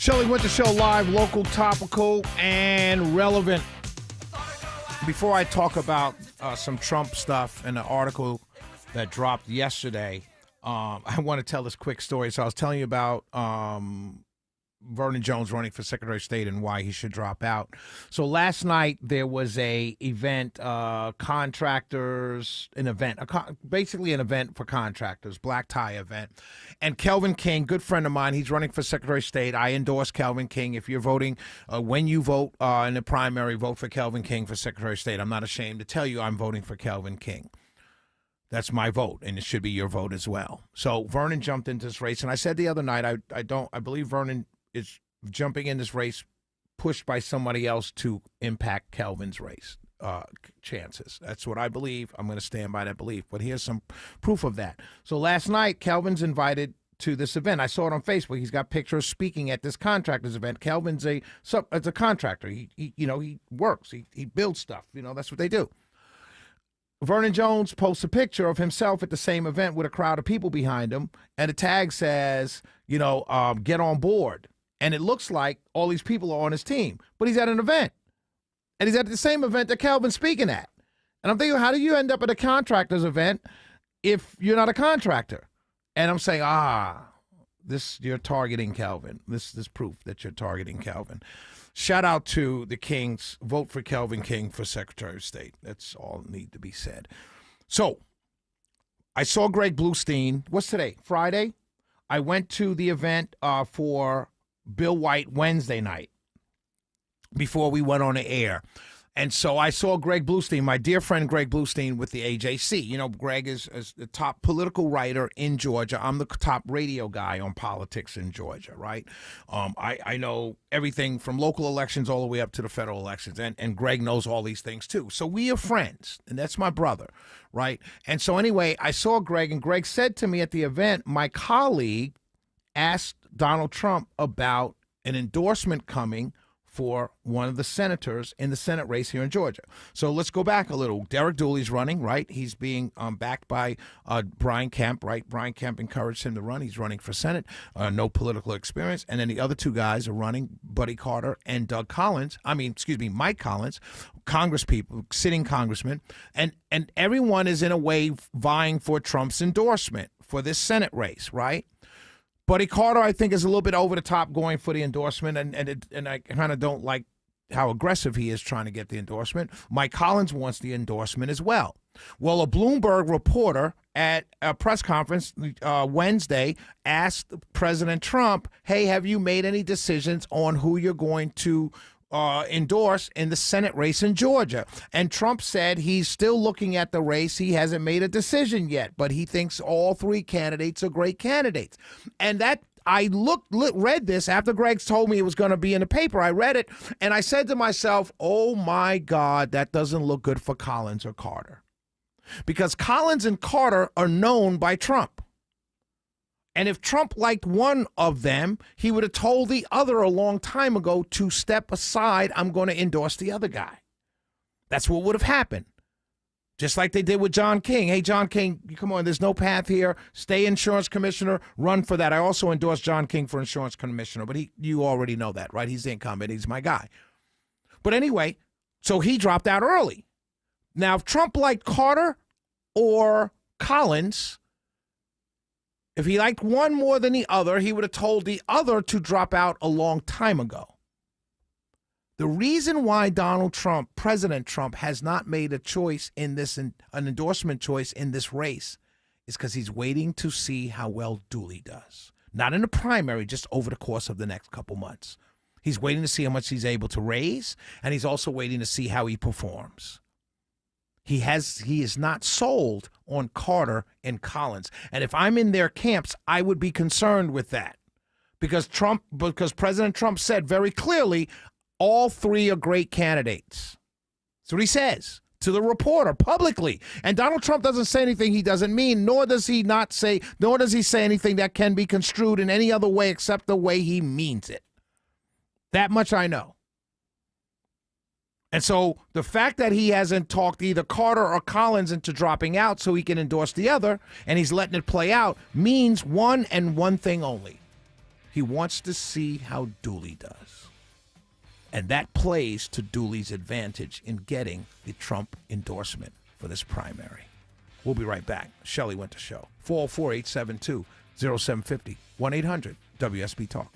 Shelley Winter Show live, local, topical, and relevant. Before I talk about some Trump stuff and the article that dropped yesterday, I want to tell this quick story. So I was telling you about Vernon Jones running for Secretary of State and why he should drop out. So last night there was a event, basically an event for contractors, black tie event. And Kelvin King, good friend of mine, he's running for Secretary of State. I endorse Kelvin King. If you're voting, when you vote in the primary, vote for Kelvin King for Secretary of State. I'm not ashamed to tell you I'm voting for Kelvin King. That's my vote, and it should be your vote as well. So Vernon jumped into this race, and I said the other night, I believe Vernon is jumping in this race pushed by somebody else to impact Kelvin's race chances. That's what I believe. I'm going to stand by that belief. But here's some proof of that. So last night, Kelvin's invited to this event. I saw it on Facebook. He's got pictures speaking at this contractors event. Kelvin's a contractor. He works. He builds stuff. That's what they do. Vernon Jones posts a picture of himself at the same event with a crowd of people behind him, and the tag says, get on board. And it looks like all these people are on his team, but he's at an event. And he's at the same event that Kelvin's speaking at. And I'm thinking, how do you end up at a contractor's event if you're not a contractor? And I'm saying, you're targeting Kelvin. This is proof that you're targeting Kelvin. Shout out to the Kings. Vote for Kelvin King for Secretary of State. That's all that need to be said. So I saw Greg Bluestein. What's today? Friday? I went to the event for Bill White Wednesday night before we went on the air. And so I saw Greg Bluestein, my dear friend Greg Bluestein with the AJC. Greg is the top political writer in Georgia. I'm the top radio guy on politics in Georgia, right? I know everything from local elections all the way up to the federal elections. And Greg knows all these things too. So we are friends, and that's my brother, right? And so anyway, I saw Greg, and Greg said to me at the event, my colleague asked Donald Trump about an endorsement coming for one of the senators in the Senate race here in Georgia. So let's go back a little. Derek Dooley's running, right? He's being backed by Brian Kemp, right? Brian Kemp encouraged him to run. He's running for Senate, no political experience. And then the other two guys are running, Buddy Carter and Mike Collins, congresspeople, sitting congressmen. And everyone is in a way vying for Trump's endorsement for this Senate race, right? Buddy Carter, I think, is a little bit over the top going for the endorsement, and I kind of don't like how aggressive he is trying to get the endorsement. Mike Collins wants the endorsement as well. Well, a Bloomberg reporter at a press conference Wednesday asked President Trump, hey, have you made any decisions on who you're going to endorse in the Senate race in Georgia? And Trump said he's still looking at the race. He hasn't made a decision yet, but he thinks all three candidates are great candidates. And that I read this after Greg told me it was going to be in the paper. I read it, and I said to myself, oh, my God, that doesn't look good for Collins or Carter. Because Collins and Carter are known by Trump. And if Trump liked one of them, he would have told the other a long time ago to step aside. I'm going to endorse the other guy. That's what would have happened. Just like they did with John King. Hey, John King, come on, there's no path here. Stay insurance commissioner. Run for that. I also endorsed John King for insurance commissioner, but you already know that, right? He's the incumbent. He's my guy. But anyway, so he dropped out early. Now, if Trump liked Carter or Collins, if he liked one more than the other, he would have told the other to drop out a long time ago. The reason why President Trump, has not made a choice in this, an endorsement choice in this race, is because he's waiting to see how well Dooley does. Not in the primary, just over the course of the next couple months. He's waiting to see how much he's able to raise, and he's also waiting to see how he performs. He is not sold on Carter and Collins. And if I'm in their camps, I would be concerned with that. Because President Trump said very clearly, all three are great candidates. That's what he says to the reporter publicly. And Donald Trump doesn't say anything he doesn't mean, nor does he say anything that can be construed in any other way except the way he means it. That much I know. And so the fact that he hasn't talked either Carter or Collins into dropping out so he can endorse the other, and he's letting it play out, means one and one thing only. He wants to see how Dooley does. And that plays to Dooley's advantage in getting the Trump endorsement for this primary. We'll be right back. Shelley Winter Show. 404-872-0750. 1-800-WSB-TALK.